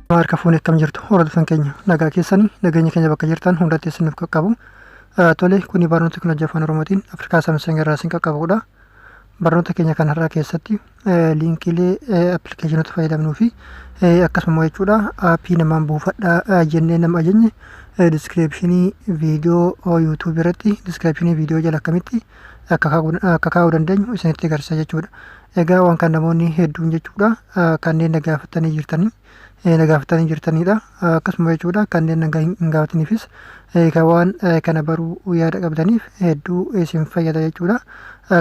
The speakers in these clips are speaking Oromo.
Harka fuunee akkam jirtu hordoftoota keenya nagaa keessanii nageenya keenya bakka jirtan hundatti isiniif qaqqabu. Tole kuni barnoota teknooloojii afaan oromootiin Afrikaa Samsung irraa isin qaqqabudha. Barnoota keenya kanarraa keessatti liinkiilee appilikeeshinoota fayyadamnuu fi akkasuma jechuudha aappii namaan buufadhaa jennee nama ajajne diskiripshinii viidiyoo yuutuubii irratti diskiripshinii viidiyoo jala akkamitti akka kaa'uu dandeenyu isinitti agarsiisa jechuudha. Egaa waan kan namoonni hedduun jechuudha kanneen na gaafatanii jirtanidha. Akkasuma jechuudha kanneen na hin gaafatiniifis kan waan kana baruu yaada qabdaniif hedduu isin fayyada jechuudha.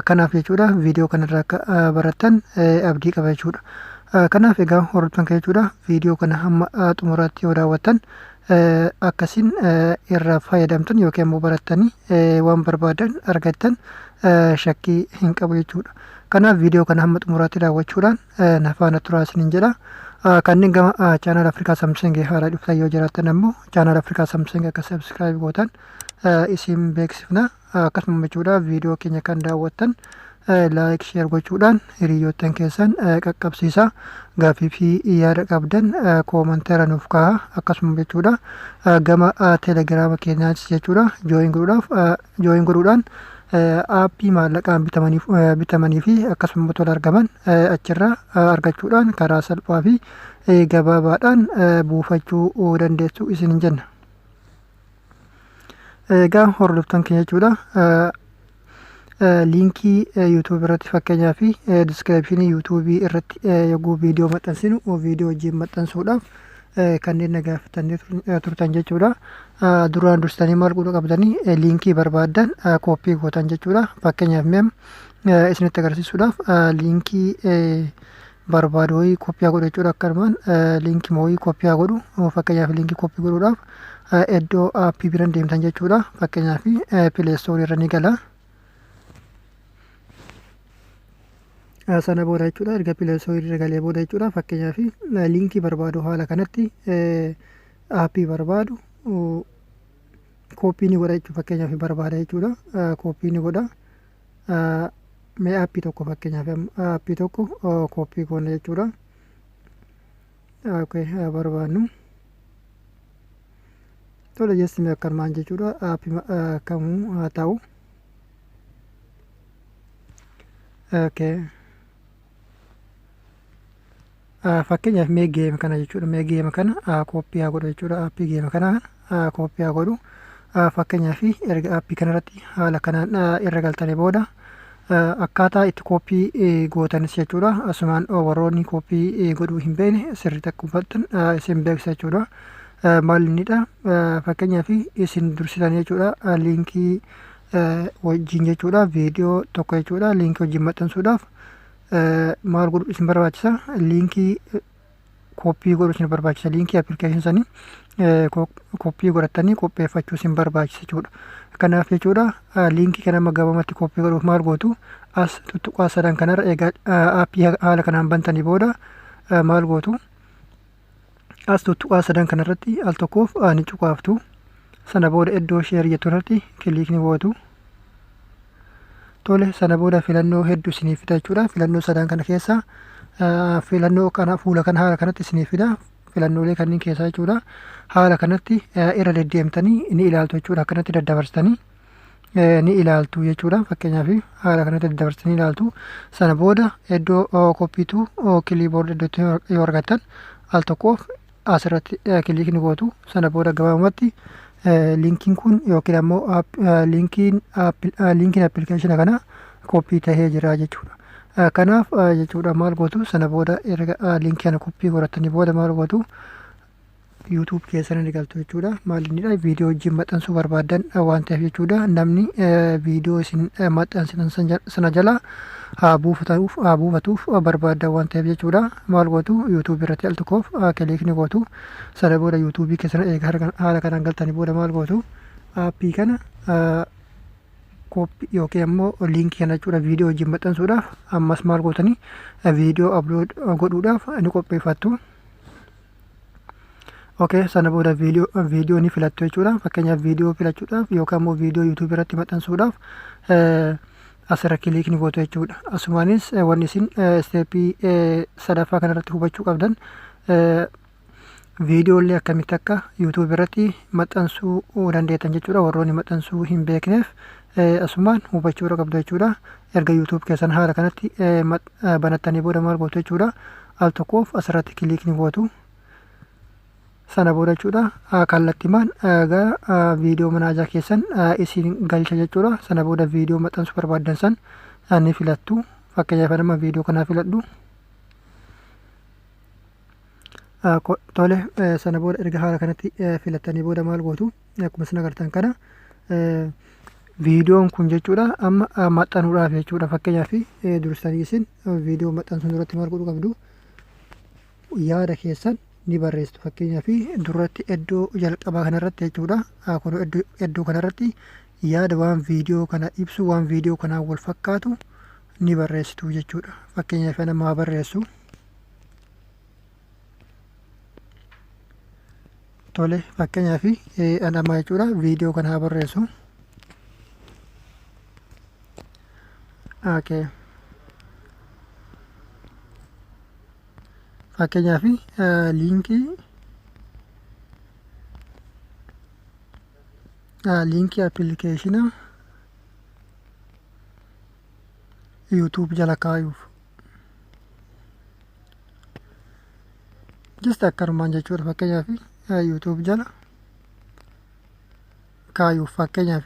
Kanaaf jechuudha viidiyoo kanarraa akka barattan abdii qaba jechuudha. Kanaaf egaa hordoftoota keenya jechuudha viidiyoo kana hamma xumuraatti yoo daawwattan akkasiin irraa fayyadamtan yookiin immoo barattanii waan barbaadan argattan shakkii hin qabu jechuudha. Kanaaf viidiyoo kana hamma xumuraatti daawwachuudhaan na faana turaa isiniin jedha. Kanneen gama chaanaal Afrikaa Samsung haaraa dhuftan yoo jiraattan ammoo chaanaal Afrikaa Samsung akka sabskiraayib gootan isin beeksifna. Akkasuma jechuudha viidiyoo keenya kan daawwattan laayik sheer gochuudhaan hiriyoottan keessan qaqqabsiisa. Gaaffii fi yaada qabdan koomanteera nuuf kaa'aa. Akkasuma jechuudha gama teelegiraama keenyaas jechuudha jooyin godhuudhaan aappii maallaqaan bitamanii fi akkasuma tola argaman achirraa argachuudhaan karaa salphaa fi gabaabaadhaan buufachuu dandeessu isin jenna. Egaa hordoftoota keenya jechuudha liinkii yuutuubii irratti fakkeenyaa fi diskiripshinii yuutuubii irratti yogguu viidiyoo maxxansinu viidiyoo wajjin maxxansuudhaaf kanneen na gaafatanii turtan jechuudha. Duraan dursitanii maal godhuu qabdanii liinkii barbaaddan kooppii gootan jechuudha. Fakkeenyaaf isinitti agarsiisuudhaaf liinkii barbaadu wayii kooppiyaa godhu jechuudha. Akkanumaan liinkii wayii kooppiyaa godhu fakkeenyaaf liinkii kooppii godhuudhaaf iddoo aappii biran deemtan jechuudha. Fakkeenyaaf pileestoorii irra ni gala. Sana booda jechuudha erga pileestoorii irra galee booda jechuudha fakkeenyaaf liinkii barbaadu haala kanatti aappii barbaadu kooppii ni godha jechuudha. Fakkeenyaaf barbaada jechuudha kooppii ni godha. Mee aappii tokko fakkeenyaaf aappii tokko kooppii goona jechuudha. Barbaadnu tole jechuun akkanumaan jechuudha aappii kamuu haa ta'u. Fakkeenyaaf mee geema kana jechuudha. Mee geema kana kooppii haa godhu jechuudha. Aappii geema kana kooppii haa godhu. Fakkeenyaaf erga aappii kanarratti haala kanaan irra galtanii booda akkaataa itti kooppii gootanis jechuudha. Asumaan warroonni kooppii godhuu hin beekne sirriitti akka hubattan isin beeksisa jechuudha. Maal innidha fakkeenyaaf isin dursitanii jechuudha liinkii wajjin jechuudha viidiyoo tokko jechuudha liinkii wajjin maxxansuudhaaf maal godhu isin barbaachisa liinkii kooppii godhu isin barbaachisa. Liinkii appilikeeshinii sanii kooppii godhatanii qopheeffachuu isin barbaachisa jechuudha. Kanaaf jechuudha liinkii kana amma gabamatti kooppii godhuuf maal gootu as tuttuqaa sadan kanarra egaa aappii haala kanaan bantanii booda maal gootu as tuttuqaa sadan kanarratti al tokkoof ni cuqaaftu. Sana booda iddoo sheer jettu irratti kiliikni gootu. Tole sana booda filannoo hedduu isiniif fida jechuudha. Filannoo sadan kana keessa filannoo kana fuula kana haala kanatti isiniif fida. Filannoolee kanneen keessaa jechuudha haala kanatti irra deddeemtanii ni ilaaltu jechuudha. Akkanatti daddabarsitanii ni ilaaltu jechuudha. Fakkeenyaaf haala kanatti daddabarsitanii ilaaltu. Sana booda iddoo koppiitu kiliiboord iddootti yoo argattan al tokkoof asirratti kiliikni gootu. Sana booda gabaabumatti liinkiin kun yookiin ammoo liinkiin appilikeeshina kana kooppii tahee jira jechuudha. Kanaaf jechuudha maal gootu sana booda erga liinkii kana kooppii godhattanii booda maal gootu yuutuub keessa ni galtu jechuudha. Maalinidha viidiyoo wajjin maxxansuu barbaadan waan ta'eef jechuudha namni viidiyoo isin maxxansitan sana jala haa buufatuuf barbaadan waan ta'eef jechuudha. Maal gootu yuutuub irratti al tokkoof kiliikni gootu. Sana booda yuutuubii keessa eega haala kanaan galtanii booda maal gootu aappii kana kooppii yookiin ammoo liinkii kana jechuudha viidiyoo wajjin maxxansuudhaaf ammas maal gootanii viidiyoo ablood godhuudhaaf ni qopheeffattu. Sana booda viidiyoo ni filattu jechuudha. Fakkeenyaaf viidiyoo filachuudhaaf yookaan immoo viidiyoo yuutuub irratti maxxansuudhaaf asirra kiliikni gootu jechuudha. Asumaanis wanni isin isteeppii sadaffaa kanarratti hubachuu qabdan viidiyoolee akkamitti akka yuutuub irratti maxxansuu dandeettan jechuudha. Warroonni maxxansuu hin beekneef asumaan hubachuudha qabdu jechuudha. Erga yuutuub keessan haala kanatti banattanii booda maal gootu jechuudha. Al tokkoof asirratti kiliikni gootu. Sana booda jechuudha kallattimaan gara viidiyoo manaajaa keessan isin galcha jechuudha. Sana booda viidiyoo maxxansuu barbaaddan san ni filattu. Fakkeenyaaf nama viidiyoo kanaa filadhu. Tole sana booda erga haala kanatti filattanii booda maal gootu akkuma isin agartan kana viidiyoon kun jechuudha amma maxxanuudhaaf jechuudha. Fakkeenyaaf dursanii isin viidiyoo maxxansuun duratti maal godhuu qabdu yaada keessan ni barreessitu. Fakkeenyaaf duratti iddoo jalqabaa kanarratti jechuudha. Kun iddoo kanarratti yaada waan viidiyoo kana ibsu waan viidiyoo kanaa wal fakkaatu ni barreessitu jechuudha. Fakkeenyaaf nama barreessu. Tole fakkeenyaaf nama jechuudha viidiyoo kana haa barreessu. Fakkeenyaaf liinkii appilikeeshina yuutuub jala kaayuuf jista akkanumaan jechuudha. Fakkeenyaaf yuutuub jala kaayuuf fakkeenyaaf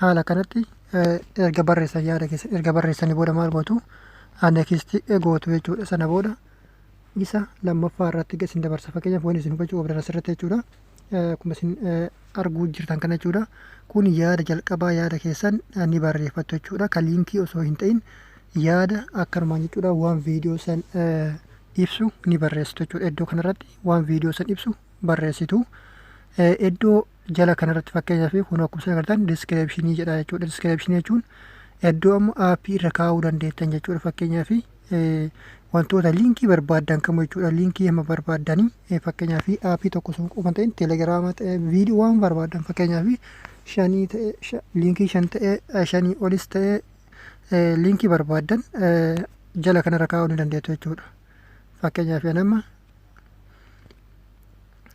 haala kanatti erga barreessan yaada keessa erga barreessanii booda maal gootu nekisti gootu jechuudha. Sana booda isa lammaffaa irratti isin dabarsa. Fakkeenyaaf waan isin hubachuu qabdan asirratti jechuudha. Akkuma isin arguu jirtan kana jechuudha. Kun yaada jalqabaa yaada keessan ni barreeffattu jechuudha. Kan liinkii osoo hin ta'in yaada akkanumaan jechuudha waan viidiyoo san ibsu ni barreessitu jechuudha. Iddoo kanarratti waan viidiyoo san ibsu barreessitu. Iddoo jala kanarratti fakkeenyaaf kun akkuma isin agartan diskiriipshinii jedha jechuudha. Diskiriipshinii jechuun iddoo amma aappii irra kaa'uu dandeettan jechuudha. Fakkeenyaaf wantoota liinkii barbaaddan kamuu jechuudha. Liinkii amma barbaaddanii fakkeenyaaf aappii tokko sun qofa ta'in teelegiraama ta'e viidiyoo waan barbaaddan fakkeenyaaf shanii ta'e liinkii shan ta'e shanii olis ta'e liinkii barbaaddan jala kanarra kaa'uu ni dandeettu jechuudha. Fakkeenyaaf nama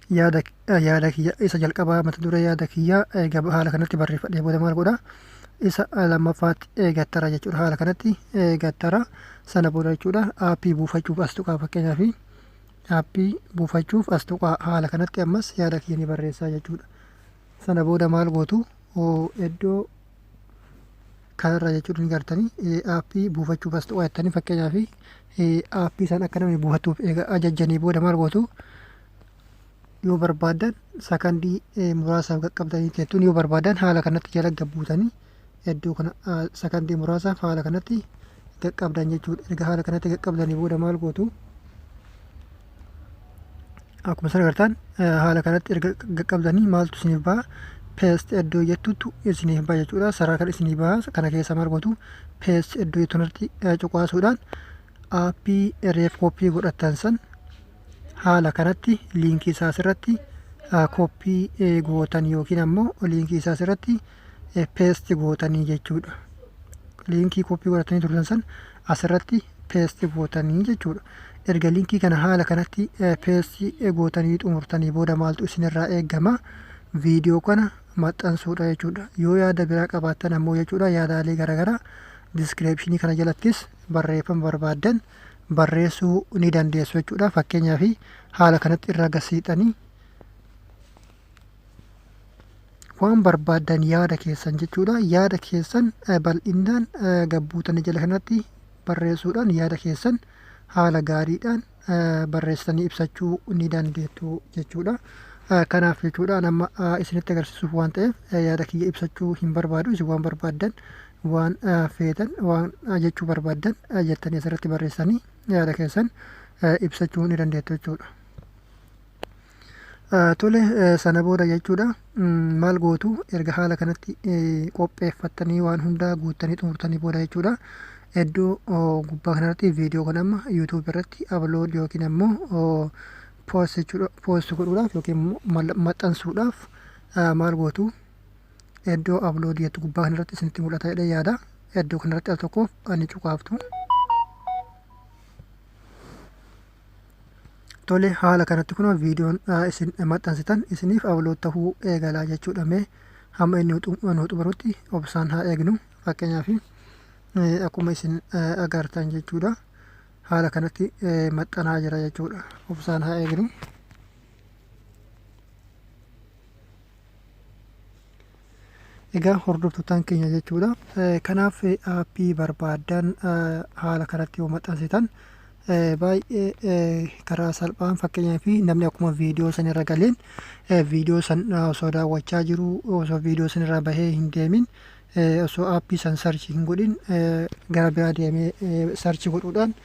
yaada kiyya isa jalqabaa mata duree yaada kiyyaa haala kanatti barreeffadhee booda maal godha isa lammaffaatti gattara jechuudha. Haala kanatti gattara sana booda jechuudha aappii buufachuuf as tuqaa. Fakkeenyaaf aappii buufachuuf as tuqaa. Haala kanatti ammas yaada kiyya ni barreessaa jechuudha. Sana booda maal gootu iddoo kanarra jechuudha ni gartanii aappii buufachuuf as tuqaa jettanii fakkeenyaaf aappii san akka namni buufatuuf ajajjanii booda maal gootu yoo barbaadan sakandii muraasaaf qaqqabdanii teettuun yoo barbaadan haala kanatti jala gabbuutanii iddoo kana sakandii muraasaaf haala kanatti qaqqabdan jechuudha. Erga haala kanatti qaqqabdanii booda maal gootu akkuma isin agartan haala kanatti erga qaqqabdanii maaltu isiniif baha peest iddoo jettutu isiniif baha jechuudha. Saraa kan isiniif baha kana keessa maal gootu peest iddoo jettuunatti cuqaasuudhaan aappii reef kooppii godhattan san haala kanatti liinkii isaa asirratti kooppii gootan yookiin ammoo liinkii isaa asirratti peesti gootanii jechuudha. Liinkii kooppii godhatanii turtan san asirratti peesti gootanii jechuudha. Erga liinkii kana haala kanatti peesti gootanii xumurtanii booda maaltu isinirraa eegama viidiyoo kana maxxansuudha jechuudha. Yoo yaada biraa qabaattan ammoo jechuudha yaadaalee garaagaraa diskiriipshinii kana jalattis barreeffama barbaaddan barreessuu ni dandeessu jechuudha. Fakkeenyaaf haala kanatti irra gasiixanii waan barbaaddan yaada keessan jechuudha. Yaada keessan bal'inaan gabbuutanii jala kanatti barreessuudhaan yaada keessan haala gaariidhaan barreessanii ibsachuu ni dandeettu jechuudha. Kanaaf jechuudha nama isinitti agarsiisuuf waan ta'eef yaada kiyya ibsachuu hin barbaadu. Isin waan barbaaddan waan feetan waan jechuu barbaaddan jettanii asirratti barreessanii yaada keessan ibsachuu ni dandeettu jechuudha. Tole sana booda jechuudha maal gootu erga haala kanatti qopheeffattanii waan hundaa guuttanii xumurtanii booda jechuudha iddoo gubbaa kanarratti viidiyoo kan amma yuutuub irratti ablood yookiin ammoo poost godhuudhaaf yookiin maxxansuudhaaf maal gootu iddoo ablood jettu gubbaa kanarratti isinitti mul'ata jedhee yaada. Iddoo kanarratti al tokkoof ani cuqaaftu. Tole haala kanatti kun viidiyoon isin maxxansitan isiniif upload tahuu eegalaa jechuudha. Mee hamma inni nu xumurutti obsaan haa eegnu. Fakkeenyaaf akkuma isin agartan jechuudha. Haala kanatti maxxanaa jira jechuudha. Obsaan haa eegnu. Egaa hordoftoota keenya jechuudha. Kanaaf aappii barbaadan haala kanatti yoo maxxansitan baay'ee karaa salphaan fakkeenyaaf namni akkuma viidiyoo san irra galeen viidiyoo san osoo daawwachaa jiru osoo viidiyoo san irra bahee hin deemin osoo aappii san sarchii hin godhin gara biraa deemee sarchii godhuudhaan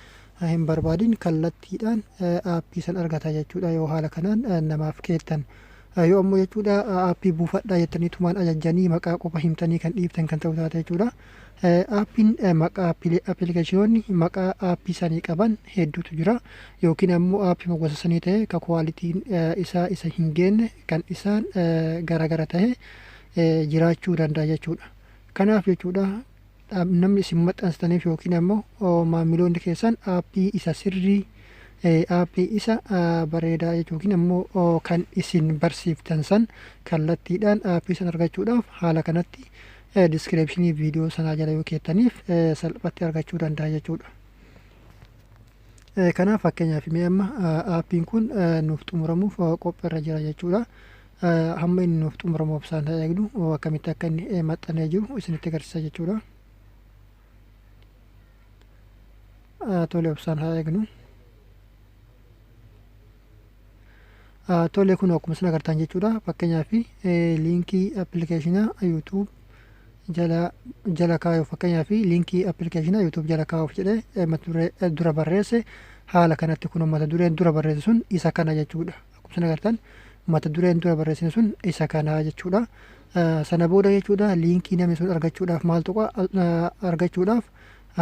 hin barbaadin kallattiidhaan aappii san argata jechuudha. Yoo haala kanaan namaaf keettan yoo ammoo jechuudha aappii buufadhaa jettaniitumaan ajajjanii maqaa qofa himtanii kan dhiiftan kan ta'u taate jechuudha. Aappiin maqaa appilikeeshinoonni maqaa aappii sanii qaban hedduutu jira. Yookiin ammoo aappii gosa sanii ta'e ka kwaalitiin isaa isa hin geenne kan isaan garagara ta'e jiraachuu danda'a jechuudha. Kanaaf jechuudha namni isin maxxansitaniif yookiin ammoo maamiloonni keessan aappii isa sirrii aappii isa bareedaa yookiin ammoo kan isin barsiiftan san kallattiidhaan aappii san argachuudhaaf haala kanatti diskiriipshinii viidiyoo sanaa jala yoo keettaniif salphatti argachuu danda'a jechuudha. Kanaaf fakkeenyaaf mee amma aappiin kun nuuf xumuramuuf qophiirra jira jechuudha. Hamma inni nuuf xumuramu obsaan haa eegnu. Akkamitti akka inni maxxanee jiru isinitti agarsiisa jechuudha. Tole obsaan haa eegnu. Tole kun akkuma isin agartan jechuudha. Fakkeenyaaf liinkii appilikeeshinaa YouTube jala kaayuuf fakkeenyaaf liinkii appilikeeshinaa YouTube jala kaayuuf jedhee mata dura barreesse haala kanatti kun mata dureen dura barreesse sun isa kana jechuudha. Akkuma isin agartan mata dureen dura barreessine sun isa kana jechuudha. Sana booda jechuudha liinkii namni sun argachuudhaaf maal tokko argachuudhaaf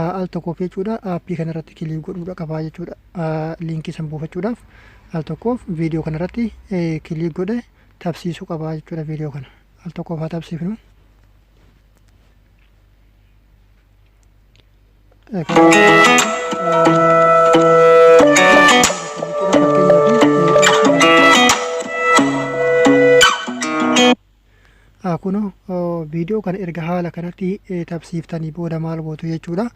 al tokkoof jechuudha aappii kanarratti kilik godhuudha qabaa jechuudha. Liinkii san buufachuudhaaf al tokkoof viidiyoo kanarratti kilik godhe tabsiisuu qabaa jechuudha. Viidiyoo kana al tokkoof haa tabsiifnu. Kunoo viidiyoo kana erga haala kanatti tabsiiftanii booda maal gootu jechuudha.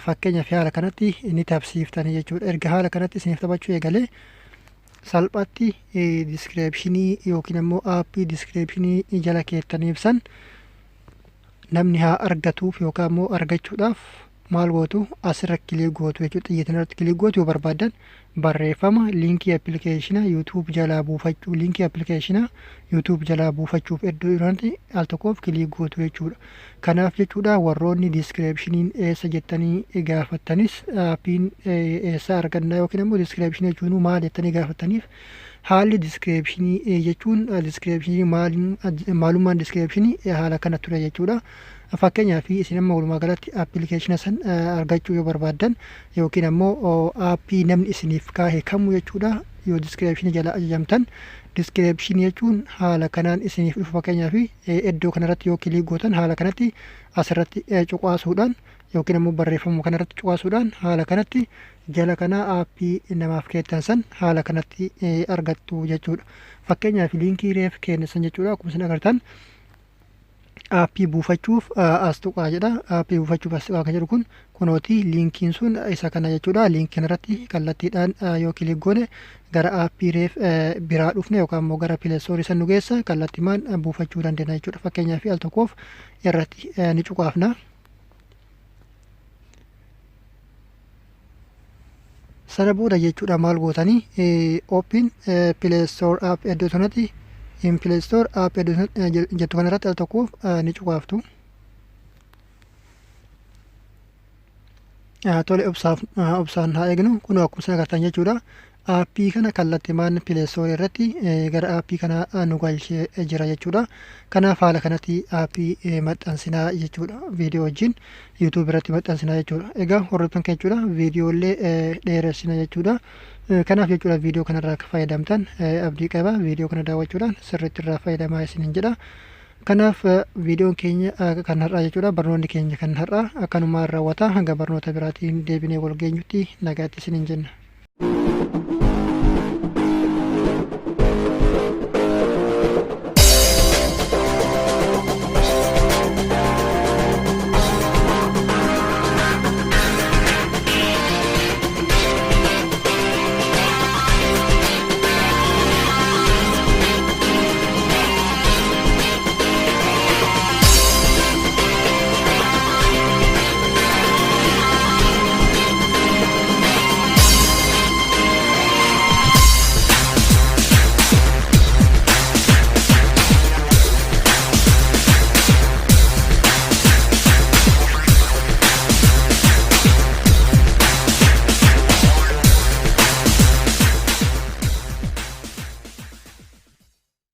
Fakkeenyaaf haala kanatti ni tabsiiftanii jechuudha. Erga haala kanatti isiniif taphachuu eegalee salphatti diskiriipshinii yookiin ammoo aappii diskiriipshinii jala keettaniif san namni haa argatuuf yookaan ammoo argachuudhaaf maal gootu asirra kilik gootu jechuudha. Xiyyeetiin irratti kilik gootu yoo barbaadan barreeffama liinkii appilikeeshina YouTube jalaa buufachuu liinkii appilikeeshina YouTube jalaa buufachuuf iddoo irratti al tokkoof kilik gootu jechuudha. Kanaaf jechuudha warroonni diskiriipshiniin eessa jettanii gaafattanis aappiin eessa argannaa yookiin ammoo diskiriipshinii jechuun maal jettanii gaafattaniif haalli diskiriipshinii jechuun diskiriipshinii maalummaan diskiriipshinii haala kana ture jechuudha. Fakkeenyaaf isin amma walumaa galatti appilikeeshina san argachuu yoo barbaadan yookiin ammoo aappii namni isiniif kaahee kamuu jechuudha yoo diskiriipshinii jala ajajamtan diskiriipshinii jechuun haala kanaan isiniif dhufu. Fakkeenyaaf iddoo kanarratti yoo kilik gootan haala kanatti asirratti cuqaasuudhaan yookiin ammoo barreeffama kanarratti cuqaasuudhaan haala kanatti jala kanaa aappii namaaf keettan san haala kanatti argattu jechuudha. Fakkeenyaaf liinkii reef kennisan jechuudha. Akkuma isin agartan aappii buufachuuf as tuqaa jedha. Aappii buufachuuf as tuqaa kan jedhu kun kunooti liinkiin sun isa kana jechuudha. Liinkii kanarratti kallattiidhaan yoo kilik goone gara aappii reef biraa dhufne yookaan immoo gara pileestoorii san nu geessa kallattiimaan buufachuu dandeenya jechuudha. Fakkeenyaaf al tokkoof irratti ni cuqaafna. Sana booda jechuudha maal gootanii open pileestoor app iddoo sanatti in pileestoor app jettu kanarratti al tokkoof ni cuqaaftu. Tole obsaan haa eegnu. Kun akkuma isin agartan jechuudha. Aappii kana kallattiimaan pileestoorii irratti gara aappii kana nu galchee jira jechuudha. Kanaaf haala kanatti aappii maxxansinaa jechuudha. Viidiyoo wajjin YouTube irratti maxxansinaa jechuudha. Egaa hordoftan keenya jechuudha viidiyoolee dheeressina jechuudha. Kanaaf jechuudha viidiyoo kanarraa akka fayyadamtan abdii qaba. Viidiyoo kana daawwachuudhaan sirriitti irraa fayyadamaa isiniin jedha. Kanaaf viidiyoon keenya kan har'aa jechuudha. Barnoonni keenya kan har'aa akkanumaan raawwata. Hanga barnoota biraatiin deebinee wal geenyutti nagaatti isiniin jenna.